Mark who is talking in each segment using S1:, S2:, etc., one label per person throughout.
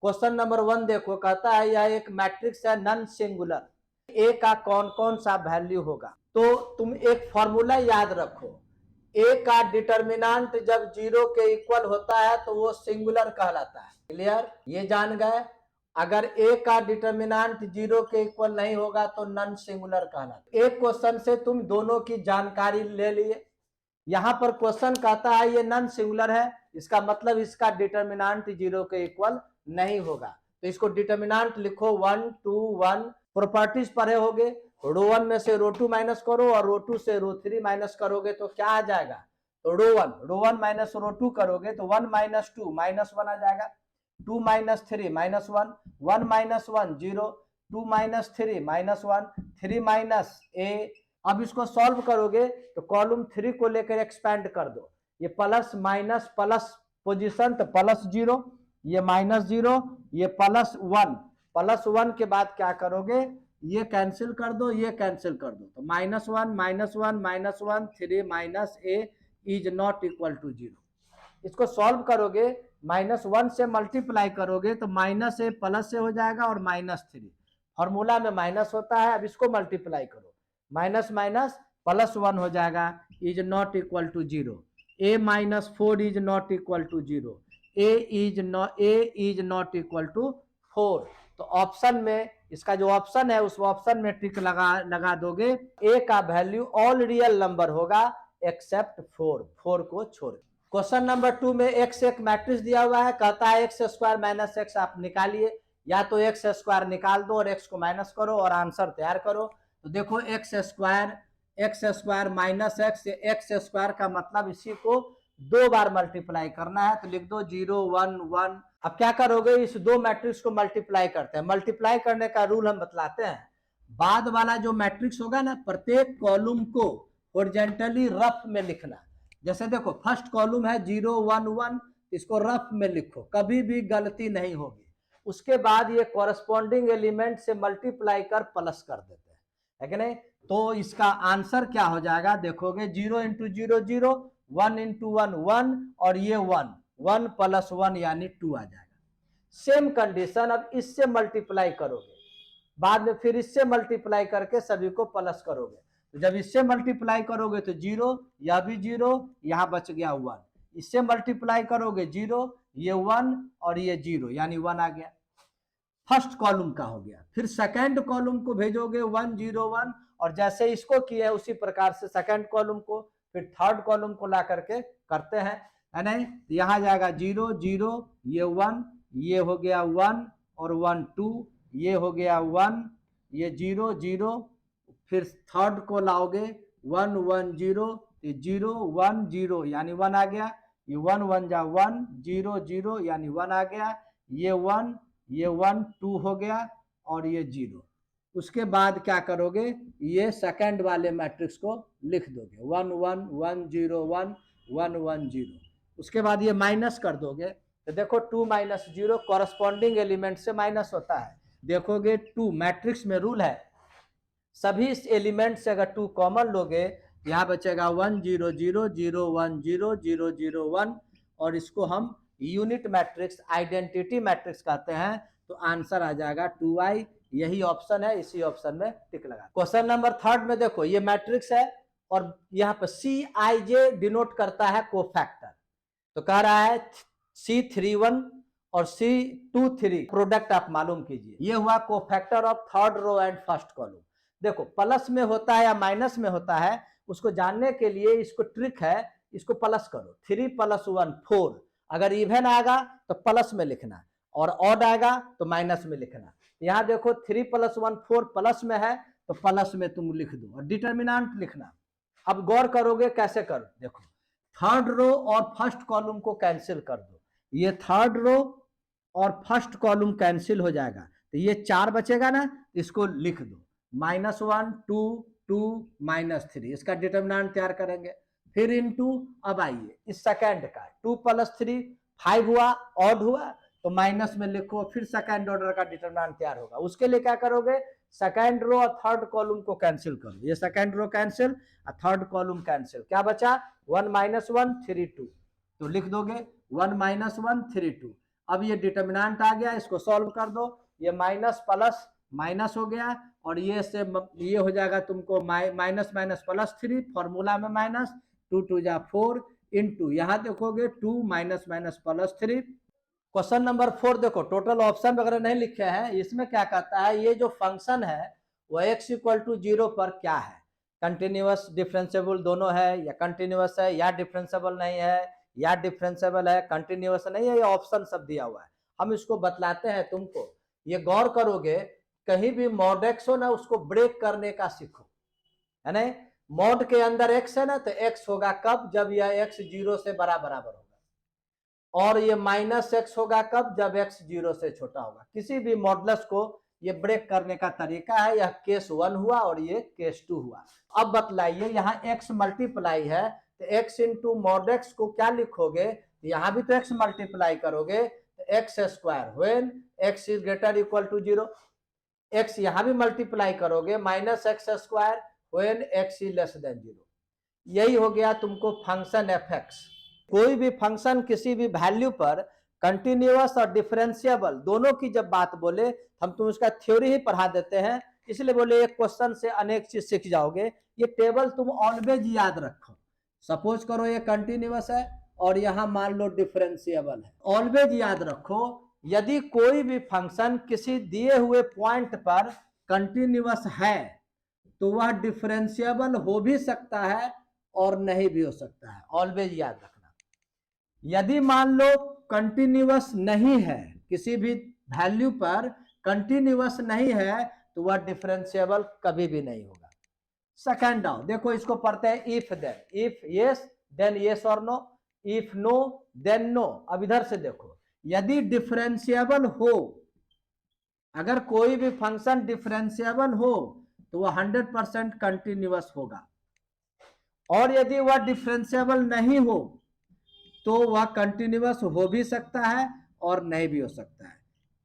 S1: Question number 1 देखो, कहता है यह एक मैट्रिक्स है नॉन सिंगुलर, ए का कौन कौन सा वैल्यू होगा। तो तुम एक फॉर्मूला याद रखो, ए का डिटर्मिनेंट जब 0 के इक्वल होता है तो वो सिंगुलर कहलाता है। क्लियर, ये जान गए। अगर ए का डिटर्मिनेंट 0 के इक्वल नहीं होगा तो नॉन सिंगुलर कहलाता है। एक क्वेश्चन से तुम दोनों की जानकारी ले लिए। यहां पर क्वेश्चन कहता है ये नॉन सिंगुलर है, इसका मतलब इसका डिटर्मिनेंट 0 के इक्वल नहीं होगा। तो इसको डिटर्मिनेंट लिखो 1 2 1। प्रॉपर्टीज पढ़े होगे, रो 1 में से रो 2 माइनस करो और रो 2 से रो 3 माइनस करोगे तो क्या आ जाएगा। तो रो 1 माइनस रो 2 करोगे तो 1 माइनस 2 माइनस 1 आ जाएगा। 2 minus 3 minus 1, 1 minus 1 0, 2 minus 3 minus 1, 3 minus a. अब इसको सॉल्व करोगे तो कॉलम 3 को लेकर एक्सपैंड कर दो, ये प्लस माइनस प्लस पोजीशन तो प्लस 0, ये माइनस 0, ये प्लस 1। प्लस 1 के बाद क्या करोगे, ये कैंसिल कर दो, ये कैंसिल कर दो, तो minus 1 minus 1 minus 1, 3 minus a is not equal to 0। इसको सॉल्व करोगे, माइनस 1 से मल्टीप्लाई करोगे तो माइनस ए प्लस से हो जाएगा और माइनस 3, फॉर्मूला में माइनस होता है। अब इसको मल्टीप्लाई करो, माइनस माइनस प्लस 1 हो जाएगा, is not equal to 0। A minus 4 is not equal to 0, a is not equal to 4। तो ऑप्शन में, इसका जो ऑप्शन है उस ऑप्शन में टिक लगा दोगे। ए का वैल्यू ऑल रियल नंबर होगा एक्सेप्ट 4 को छोड़। क्वेश्चन नंबर 2 में एक्स एक मैट्रिक्स दिया हुआ है, कहता है एक्स स्क्वायर माइनस एक्स आप निकालिए, या तो एक्स स्क्वायर निकाल दो और एक्स को माइनस करो और आंसर तैयार करो। तो देखो x square minus x square का मतलब इसी को 2 बार मल्टीप्लाई करना है, तो लिख दो 0 1 1। अब क्या करोगे, इस 2 मैट्रिक्स को मल्टीप्लाई करते हैं। मल्टीप्लाई करने का रूल हम बतलाते हैं। बाद वाला जो मैट्रिक्स होगा ना, प्रत्येक कॉलम को हॉरिजॉन्टली रफ में लिखना। जैसे देखो फर्स्ट कॉलम है 0 1 1, इसको रफ में लिखो, कभी भी गलती नहीं होगी। उसके बाद ये कॉरेस्पॉन्डिंग एलिमेंट से मल्टीप्लाई कर प्लस कर देते हैं, है कि नहीं। तो इसका आंसर क्या हो जाएगा, देखोगे 0 इंटू 0 0, 1 इंटू 1 1, और ये 1 प्लस 1 यानी 2 आ जाएगा। सेम कंडीशन अब इससे मल्टीप्लाई करोगे, बाद में फिर इससे मल्टीप्लाई करके सभी को प्लस करोगे। तो जब इससे मल्टीप्लाई करोगे तो 0, यह भी 0, यहां बच गया 1। इससे मल्टीप्लाई करोगे 0, ये 1 और ये 0 यानी 1 आ गया, फर्स्ट कॉलम का हो गया। फिर सेकंड कॉलम को भेजोगे 1 0 1, और जैसे इसको किए उसी प्रकार से सेकंड कॉलम को, फिर थर्ड कॉलम को ला करके करते हैं, है नहीं। यहाँ जाएगा 0 0, ये 1, ये हो गया 1 और 1 2, ये हो गया 1, ये 0 0, फिर थर्ड को लाओगे 1 1 0, 0 1 0 यानी 1 आ गया, ये 1 1 जा 1 0 0 यानी 1 आ गया, ये 1 2 हो गया और ये 0। उसके बाद क्या करोगे, ये सेकंड वाले मैट्रिक्स को लिख दोगे 1 1 1 0 1 1 1 0। उसके बाद ये माइनस कर दोगे, तो देखो 2 माइनस 0 कॉरेस्पॉन्डिंग एलिमेंट से माइनस होता है। देखोगे 2 मैट्रिक्स में रूल है, सभी एलिमेंट से अगर 2 कॉमन लोगे, यहाँ बचेगा 1 0 0 0 1 0 0 0 1, और इसको हम यूनिट मैट्रिक्स आइडेंटिटी मैट्रिक्स कहते हैं। तो आंसर आ जाएगा 2i, यही ऑप्शन है, इसी ऑप्शन में टिक लगा। क्वेश्चन नंबर 3 में देखो, ये मैट्रिक्स है और यहाँ पर Cij डिनोट करता है कोफैक्टर। तो कह रहा है C31 और C23 प्रोडक्ट आप मालूम कीजिए, ये हुआ cofactor of third row and first column. देखो प्लस में होता है या माइनस में होता है, उसको जानने के लिए इसको ट्रिक है, इसको प्लस करो, 3 + 1 4। अगर इवन आएगा तो प्लस में लिखना और ऑड आएगा तो माइनस में लिखना। यहाँ देखो 3 + 1 4 प्लस में है तो प्लस में तुम लिख दो और डिटर्मिनेंट लिखना। अब गौर करोगे कैसे करो, देखो थर्ड रो और फर्स्ट कॉलम को कैंसिल कर दो, ये थर्ड रो और फर्स्ट कॉलम कैंसिल हो जाएगा, तो ये 4 बचेगा ना, इसको लिख दो -1 2 2 -3, इसका डिटर्मिनेंट तैयार करेंगे। फिर इनटू, अब आइए इस सेकंड का 2 + 3 5 हुआ, ऑड हुआ तो माइनस में लिखो, फिर सेकंड ऑर्डर का डिटर्मिनेंट तैयार होगा। उसके लिए क्या करोगे, सेकंड रो और थर्ड कॉलम को कैंसिल करो, ये सेकंड रो कैंसिल और थर्ड कॉलम कैंसिल, क्या बचा 1 - 1 3 2, तो लिख दोगे 1 - 1 3 2। अब ये डिटर्मिनेंट आ गया, इसको सॉल्व कर दो, ये माइनस प्लस माइनस हो गया, और ये से ये हो जाएगा तुमको माइनस माइनस प्लस 3, फॉर्मूला में माइनस, 2 2 जा 4 इंटू, यहाँ देखोगे 2 minus minus plus 3। Question number 4 देखो, टोटल ऑप्शन वगैरह नहीं लिखे हैं, इसमें क्या कहता है, ये जो फंक्शन है वो x इक्वल टू 0 पर क्या है, कंटिन्यूअस डिफरेंशिएबल दोनों है, या कंटिन्यूअस है, या डिफरेंशिएबल नहीं है, या डिफरेंशिएबल है, कंटिन्यूअस नहीं है, ये ऑप्शन सब दिया हुआ है। हम इसको बतलाते हैं तुमको, ये गौर करोगे, कहीं भी मॉड एक्स हो ना, उसको ब्रेक करने का सीखो, है ना। मॉड के अंदर एक्स है ना, तो एक्स होगा कब, जब यह एक्स 0 से बराबर होगा, और ये माइनस एक्स होगा कब, जब एक्स 0 से छोटा होगा। किसी भी मॉडुलस को ये ब्रेक करने का तरीका है। यह केस 1 हुआ और ये केस 2 हुआ। अब बतलाइए, यहाँ x मल्टीप्लाई है, तो x इंटू मॉड एक्स को क्या लिखोगे, यहाँ भी तो x मल्टीप्लाई करोगे, तो x square when x is greater equal to 0, x यहाँ भी मल्टीप्लाई करोगे, minus x square when x is less than 0। यही हो गया तुमको फंक्शन एफ एक्स। कोई भी फंक्शन किसी भी वैल्यू पर कंटिन्यूअस और डिफरेंशिएबल दोनों की जब बात बोले, हम तुम उसका थ्योरी ही पढ़ा देते हैं, इसलिए बोले एक क्वेश्चन से अनेक चीज सीख जाओगे। ये टेबल तुम ऑलवेज याद रखो। सपोज करो ये कंटिन्यूअस है और यहां मान लो डिफरेंशिएबल है, ऑलवेज याद रखो, यदि कोई भी फंक्शन किसी दिए हुए पॉइंट पर कंटिन्यूअस है तो वह डिफरेंशिएबल हो भी सकता है और नहीं भी हो सकता है, ऑलवेज याद रखना। यदि मान लो कंटिन्यूअस नहीं है, किसी भी वैल्यू पर कंटिन्यूअस नहीं है, तो वह डिफरेंशिएबल कभी भी नहीं होगा। सेकंड डाउन देखो, इसको पढ़ते हैं if then, if yes then yes और no, if no then no. अब इधर से देखो, यदि डिफरेंशिएबल हो, अगर कोई भी फंक्शन डिफरेंशिएबल हो तो वह 100% कंटिन्यूअस होगा, और यदि वह डिफरेंशिएबल नहीं हो तो वह कंटिन्यूअस हो भी सकता है और नहीं भी हो सकता है।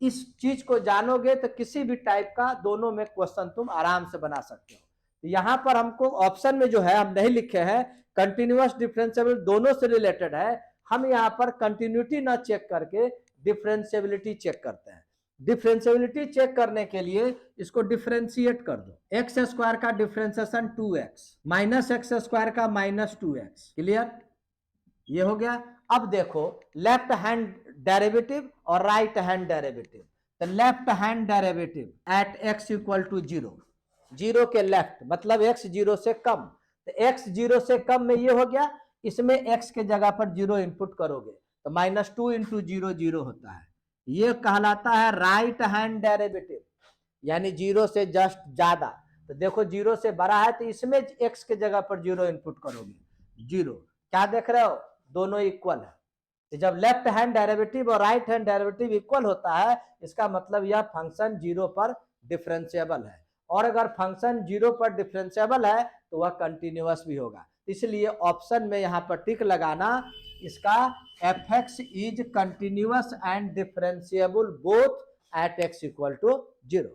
S1: इस चीज को जानोगे तो किसी भी टाइप का दोनों में क्वेश्चन तुम आराम से बना सकते हो। यहां पर हमको ऑप्शन में जो है हम नहीं लिखे हैं, कंटिन्यूअस डिफरेंशिएबल दोनों से रिलेटेड है। हम यहाँ पर कंटिन्यूटी ना चेक करके डिफरेंशिएबिलिटी चेक करते हैं। डिफरेंशिएबिलिटी चेक करने के लिए इसको डिफरेंशिएट कर दो, एक्स स्क्वायर का differentiation 2x, minus x square का माइनस 2x, क्लियर, ये हो गया। अब देखो लेफ्ट हैंड डेरिवेटिव और राइट हैंड डेरिवेटिव, तो left hand derivative at x equal to 0, 0 के लेफ्ट मतलब x 0 से कम, तो x 0 से कम में ये हो गया, इसमें x के जगह पर 0 इनपुट करोगे तो -2 इंटू 0 0 होता है, ये कहलाता है राइट हैंड डेरिवेटिव, यानी 0 से जस्ट ज्यादा। तो देखो 0 से बड़ा है तो इसमें x के जगह पर 0 इनपुट करोगे, 0, क्या देख रहे हो, दोनों इक्वल है। तो जब लेफ्ट हैंड डेरिवेटिव और राइट हैंड डेरिवेटिव इक्वल होता है, इसका मतलब यह फंक्शन 0 पर डिफरेंशिएबल है, और अगर फंक्शन 0 पर डिफरेंशिएबल है तो वह कंटिन्यूअस भी होगा। इसलिए ऑप्शन में यहाँ पर टिक लगाना, इसका f x is continuous and differentiable both at x equal to 0।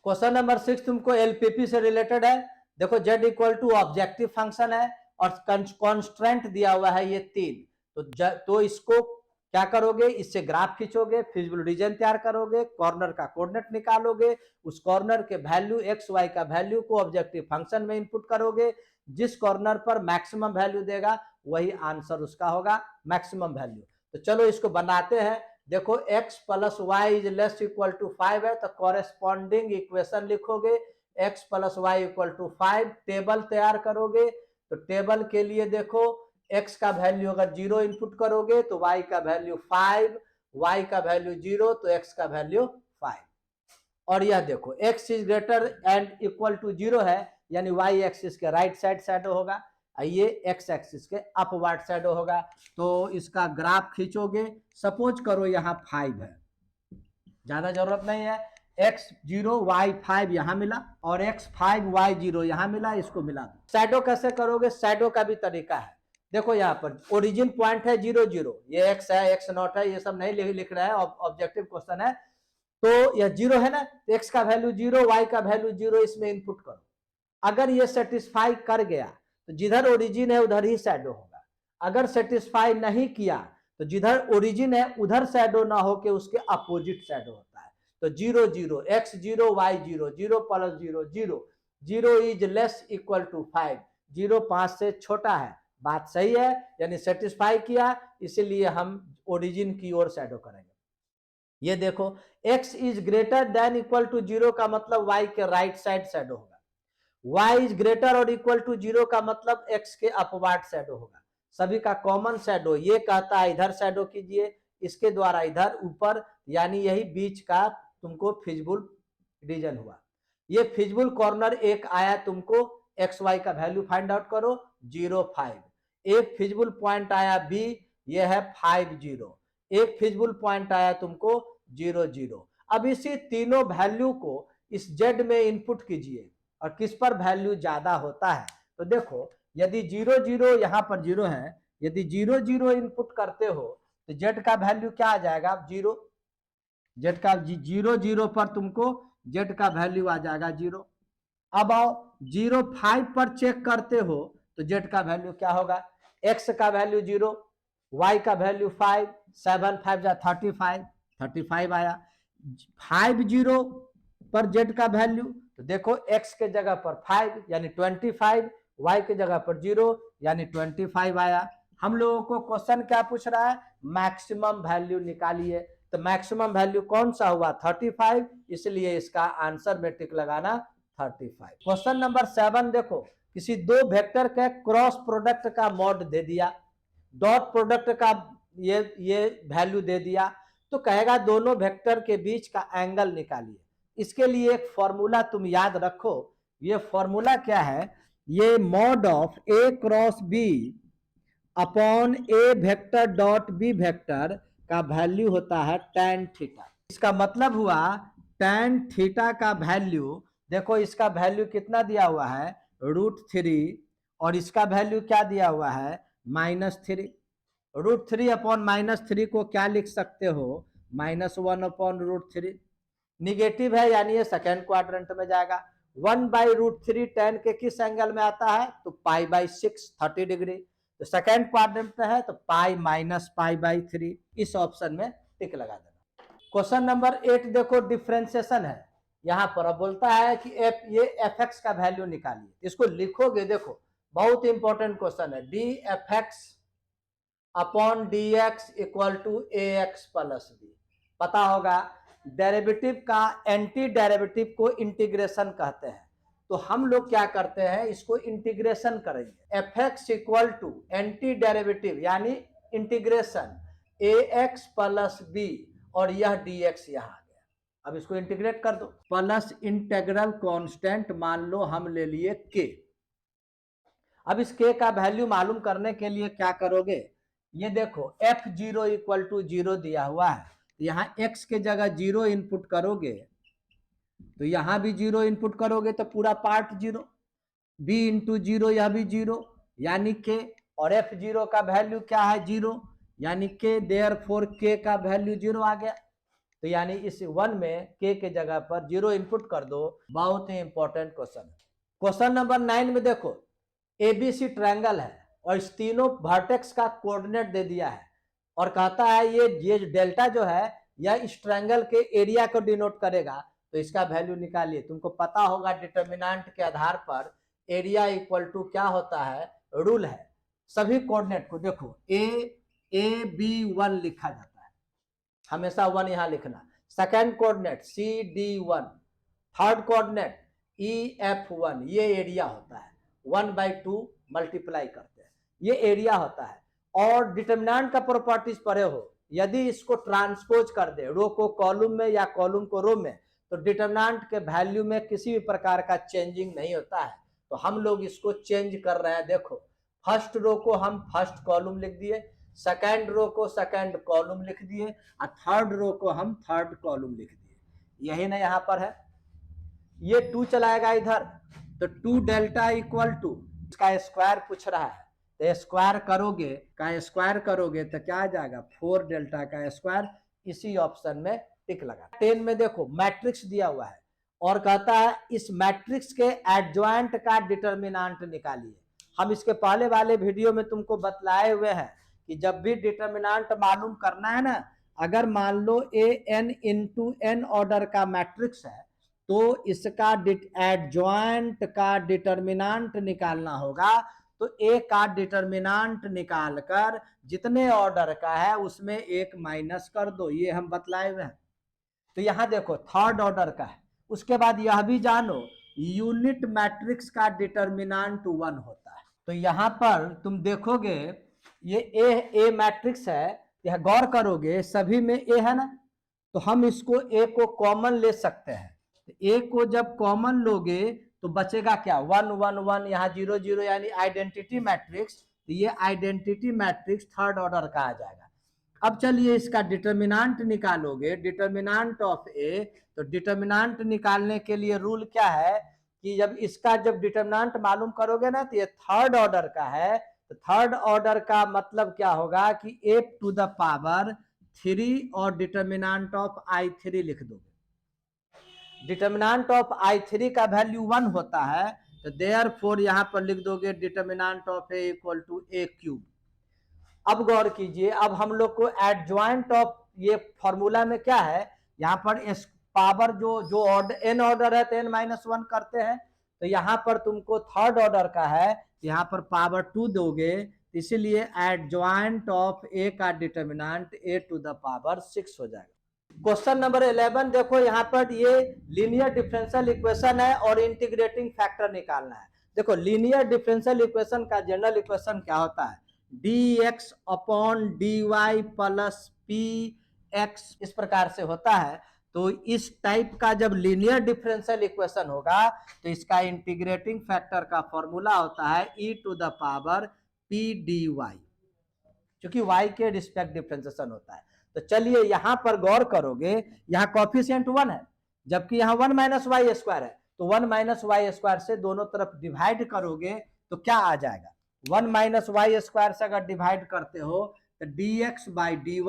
S1: Question number 6 तुमको एलपीपी से रिलेटेड है। देखो z equal to objective function है और कॉन्स्टेंट दिया हुआ है ये 3, तो इसको क्या करोगे, इससे ग्राफ खींचोगे, फिजिबल रीजन तैयार करोगे, कॉर्नर का कोऑर्डिनेट निकालोगे, उस कॉर्नर के वैल्यू एक्स वाई का वैल्यू को ऑब्जेक्टिव फंक्शन में इनपुट करोगे, जिस कॉर्नर पर मैक्सिमम वैल्यू देगा वही आंसर उसका होगा, मैक्सिमम वैल्यू। तो चलो इसको बनाते हैं। देखो x plus y is less equal to 5 है, तो कॉरेस्पॉन्डिंग इक्वेशन लिखोगे, x plus y equal to 5, table तैयार करोगे। तो टेबल के लिए देखो x का वैल्यू अगर 0 इनपुट करोगे तो y का वैल्यू 5, y का वैल्यू 0 तो x का वैल्यू 5, और यह देखो x is greater and equal to 0 है, यानी y एक्सिस के राइट साइड शैडो होगा, ये x एक्सिस के अपवर्ड शैडो होगा। तो इसका ग्राफ खींचोगे, सपोज करो यहाँ 5 है, ज्यादा जरूरत नहीं है, x0 y5 यहां मिला और x5 y0 यहां मिला, इसको मिला दो। शैडो कैसे करोगे, शैडो का भी तरीका है। देखो यहाँ पर ओरिजिन पॉइंट है 0 0, ये x है, x0 है, ये सब नहीं लिख रहा है, ऑब्जेक्टिव क्वेश्चन है। तो यह 0 है ना, तो x का वैल्यू 0, y का वैल्यू 0, इसमें इनपुट करो। अगर ये सेटिस्फाई कर गया तो जिधर ओरिजिन है उधर ही शैडो होगा, अगर सेटिस्फाई नहीं किया तो जिधर ओरिजिन है उधर शैडो ना हो के उसके अपोजिट शैडो होता है। तो 0 0 x 0 y 0 0 plus 0 0 0 is less equal to 5, 0 5 से छोटा है। बात सही है, यानी सेटिस्फाई किया, इसीलिए हम ओरिजिन की ओर शैडो करेंगे। ये देखो x is greater than equal to 0 का मतलब y के राइट साइड शैडो होगा, y इज ग्रेटर और इक्वल टू 0 का मतलब x के अपवर्ड शैडो होगा। सभी का कॉमन शैडो ये कहता है इधर शैडो कीजिए, इसके द्वारा इधर ऊपर, यानी यही बीच का तुमको फिजिबल रीजन हुआ। ये फिजिबल कॉर्नर एक आया, तुमको एक्स वाई का वैल्यू फाइंड आउट करो 0 5। एक फिजिबल पॉइंट आया बी, ये है 5 0। एक फिजिबल पॉइंट आया तुमको 0 0। अब इसी तीनों वैल्यू को इस जेड में इनपुट कीजिए और किस पर वैल्यू ज्यादा होता है। तो देखो यदि 0 0 यहाँ पर 0 है, यदि 0 0 इनपुट करते हो तो जेड का वैल्यू क्या आ जाएगा 0, जेड का 0 0 पर तुमको जेड का वैल्यू आ जाएगा 0। अब आओ 0 5 पर चेक करते हो तो जेड का वैल्यू क्या होगा, एक्स का वैल्यू 0, वाई का वैल्यू 5, 7 5 जा 35, 35 आया। 5 0 पर जेड का वैल्यू, तो देखो एक्स के जगह पर 5 यानी 25, वाई के जगह पर 0 यानी 25 आया। हम लोगों को क्वेश्चन क्या पूछ रहा है, मैक्सिमम वैल्यू निकालिए। तो मैक्सिमम वैल्यू कौन सा हुआ 35, इसलिए इसका आंसर में टिक लगाना 35। क्वेश्चन नंबर 7 देखो, किसी दो वेक्टर के क्रॉस प्रोडक्ट का मॉड दे दिया, डॉट प्रोडक्ट का ये वैल्यू दे दिया, तो कहेगा दोनों वेक्टर के बीच का एंगल निकालिए। इसके लिए एक फॉर्मूला तुम याद रखो, ये फॉर्मूला क्या है, ये mod of a cross b upon a vector dot b vector का वैल्यू होता है tan थीटा। इसका मतलब हुआ tan थीटा का वैल्यू, देखो इसका वैल्यू कितना दिया हुआ है √3 और इसका वैल्यू क्या दिया हुआ है -3। √3 अपॉन -3 को क्या लिख सकते हो -1 अपॉन √3। निगेटिव है यानी ये सेकेंड क्वाड्रेंट में जाएगा। 1/√3 tan के किस एंगल में आता है, तो π/6 30 डिग्री। तो सेकेंड क्वाड्रेंट में है तो पाई माइनस π/3, इस ऑप्शन में टिक लगा देना। क्वेश्चन नंबर 8 देखो, डिफरेंशिएशन है यहां पर। अब बोलता है कि ये fx का वैल्यू निकालिए। इसको लिखोगे, देखो बहुत इंपॉर्टेंट क्वेश्चन है, dfx upon dx equal to ax plus b। पता होगा डेरिवेटिव का एंटी डेरिवेटिव को इंटीग्रेशन कहते हैं, तो हम लोग क्या करते हैं इसको इंटीग्रेशन करेंगे। fx equal to anti derivative यानी इंटीग्रेशन ax प्लस b और यह dx यहाँ आ गया। अब इसको इंटीग्रेट कर दो, प्लस इंटीग्रल कांस्टेंट मान लो हम ले लिए k। अब इस k का वैल्यू मालूम करने के लिए क्या करोगे, ये देखो f0 इक्वल टू 0 दिया हुआ है, यहाँ x के जगह 0 इनपुट करोगे तो यहाँ भी 0 इनपुट करोगे तो पूरा पार्ट 0, b इंटू 0 यह भी 0 यानी k, और f0 का वैल्यू क्या है 0 यानी k, देयरफॉर k का वैल्यू 0 आ गया। तो यानी इस 1 में k के जगह पर 0 इनपुट कर दो। बहुत ही इंपॉर्टेंट क्वेश्चन है। क्वेश्चन नंबर 9 में देखो, ABC ट्रायंगल है और इस तीनों वर्टेक्स का कोऑर्डिनेट दे दिया है और कहता है ये डेल्टा जो है यह इस ट्रायंगल के एरिया को डिनोट करेगा, तो इसका वैल्यू निकालिए। तुमको पता होगा डिटर्मिनेंट के आधार पर एरिया इक्वल टू क्या होता है, रूल है। सभी कोऑर्डिनेट को देखो AB1 लिखा जाता है, हमेशा 1 यहां लिखना। Second coordinate CD1, third coordinate EF1, ये एरिया होता है। 1/2 मल्टीप्लाई करते हैं, ये एरिया होता है। और डिटर्मिनेंट का प्रॉपर्टीज पढ़े हो, यदि इसको ट्रांसपोज कर दे रो को कॉलम में या कॉलम को रो में, तो डिटर्मिनेंट के वैल्यू में किसी भी प्रकार का चेंजिंग नहीं होता है। तो हम लोग इसको चेंज कर रहे हैं। देखो फर्स्ट रो को हम फर्स्ट कॉलम लिख दिए, सेकेंड रो को सेकेंड कॉलम लिख दिए और थर्ड रो को हम थर्ड कॉलम लिख दिए। यही ना यहाँ पर है, ये 2 चलाएगा इधर, तो 2 डेल्टा इक्वल टू, इसका स्क्वायर पूछ रहा है तो स्क्वायर करोगे तो क्या आ जाएगा 4 डेल्टा का स्क्वायर। इसी ऑप्शन में टिक लगा। 10 में देखो मैट्रिक्स दिया हुआ है और कहता है इस मैट्रिक्स के एडजॉइंट का डिटर्मिनेंट निकालिए। हम इसके पहले वाले वीडियो में तुमको बतलाए हुए हैं कि जब भी डिटर्मिनेंट मालूम करना है ना, अगर मान लो an इंटू n ऑर्डर का मैट्रिक्स है तो इसका एडजॉइंट का डिटर्मिनेंट निकालना होगा। तो a का डिटर्मिनेंट निकालकर जितने ऑर्डर का है उसमें एक माइनस कर दो, ये हम बतलाए हुए हैं। तो यहां देखो थर्ड ऑर्डर का है। उसके बाद यह भी जानो यूनिट मैट्रिक्स का डिटर्मिनेंट 1 होता है। तो यहां पर तुम देखोगे ये ए मैट्रिक्स है, यह गौर करोगे सभी में ए है ना, तो हम इसको ए को कॉमन ले सकते हैं। ए को जब कॉमन लोगे तो बचेगा क्या, 1 1 1, यहाँ 0 0 यानी आइडेंटिटी मैट्रिक्स। तो ये आइडेंटिटी मैट्रिक्स थर्ड ऑर्डर का आ जाएगा। अब चलिए इसका डिटर्मिनेंट निकालोगे, डिटर्मिनेंट ऑफ ए। तो डिटर्मिनेंट निकालने के लिए रूल क्या है कि जब डिटर्मिनेंट मालूम करोगे ना तो ये थर्ड ऑर्डर का है। तो थर्ड ऑर्डर का मतलब क्या होगा कि a टू द पावर 3 और डिटर्मिनेंट ऑफ I3 लिख दोगे। डिटर्मिनेंट ऑफ I3 का वैल्यू 1 होता है, तो देयरफॉर यहां पर लिख दोगे determinant of a equal to a cube. अब गौर कीजिए, अब हम लोग को एडजॉइंट ऑफ ये फॉर्मूला में क्या है, यहाँ पर पावर जो ऑर्डर n ऑर्डर है तो n-1 करते हैं। तो यहाँ पर तुमको थर्ड ऑर्डर का है, यहाँ पर पावर 2 दोगे, इसीलिए एडजॉइंट ऑफ a का determinant a to the power 6 हो जाएगा। क्वेश्चन नंबर 11 देखो, यहाँ पर ये लीनियर डिफरेंशियल इक्वेशन है और इंटीग्रेटिंग फैक्टर निकालना है। देखो लीनियर डिफरेंशियल इक्वेशन का जनरल इक्वेशन क्या होता है, dx upon dy plus px, इस प्रकार से होता है। तो इस टाइप का जब लीनियर डिफरेंशियल इक्वेशन होगा तो इसका इंटीग्रेटिंग फैक्टर का फॉर्मूला होता है e to the power p dy, क्योंकि y के रिस्पेक्ट डिफरेंशिएशन होता है। तो चलिए यहां पर गौर करोगे, यहाँ कॉफिशिएंट 1 है जबकि यहाँ 1 माइनस वाई स्क्वायर है। तो 1 माइनस वाई स्क्वायर से दोनों तरफ डिवाइड करोगे तो क्या आ जाएगा, 1 माइनस वाई स्क्वायर से अगर डिवाइड करते हो तो dx by dy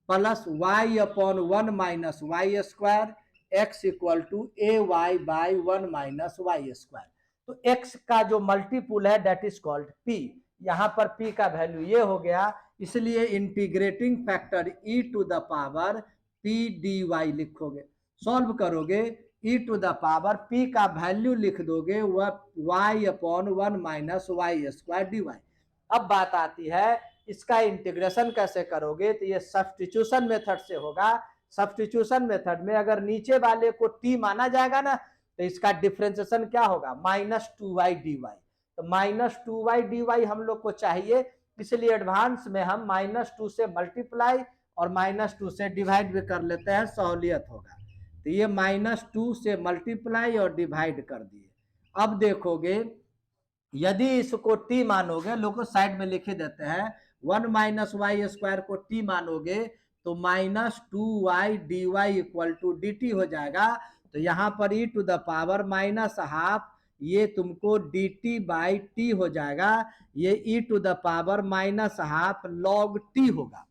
S1: plus y upon 1 minus y square x equal to a y by 1 minus y square. तो x का जो मल्टीपुल है दैट इज कॉल्ड p। यहाँ पर p का वैल्यू ये हो गया, इसलिए integrating factor e to the power p dy लिखोगे। सॉल्व करोगे e to the power p का वैल्यू लिख दोगे वह y upon 1 minus y square dy। अब बात आती है इसका इंटीग्रेशन कैसे करोगे, तो ये सब्स्टिट्यूशन मेथड से होगा। सब्स्टिट्यूशन मेथड में अगर नीचे वाले को t माना जाएगा ना तो इसका डिफरेंशिएशन क्या होगा, -2y dy। तो -2y dy हम लोग को चाहिए, इसलिए एडवांस में हम -2 से मल्टीप्लाई और -2 से डिवाइड भी कर लेते हैं, सहूलियत होगा। तो ये -2 से मल्टीप्लाई और डिवाइड कर दिए। अब देखोगे यदि इसको t मानोगे, लोग को साइड में लिखे देते हैं, 1 माइनस वाई स्क्वायर को t मानोगे तो -2y dy equal to dt हो जाएगा। तो यहाँ पर e टू द पावर -12 ये तुमको dt बाई t हो जाएगा। ये e to the power -12 log t होगा,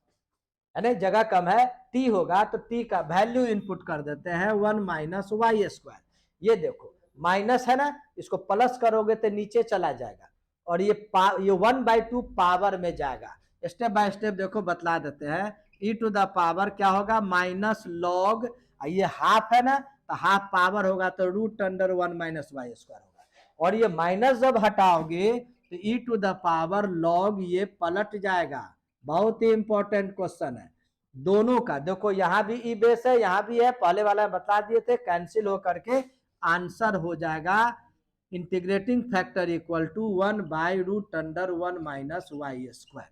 S1: यानी जगह कम है t होगा तो t का वैल्यू इनपुट कर देते हैं 1 माइनस वाई स्क्वायर। ये देखो माइनस है ना, इसको प्लस करोगे तो नीचे चला जाएगा और ये 1/2 पावर में जाएगा। स्टेप बाय स्टेप देखो बतला देते हैं। e टू द पावर क्या होगा, माइनस लॉग, ये हाफ है ना तो हाफ पावर होगा तो √1 माइनस वाई स्क्वायर होगा। और ये माइनस जब हटाओगे तो e to the power log ये पलट जाएगा। बहुत ही इंपॉर्टेंट क्वेश्चन है दोनों का। देखो यहाँ भी ई बेस है, यहाँ भी है, पहले वाला बता दिए थे, कैंसिल हो करके आंसर हो जाएगा integrating factor equal to 1/√1 minus y square.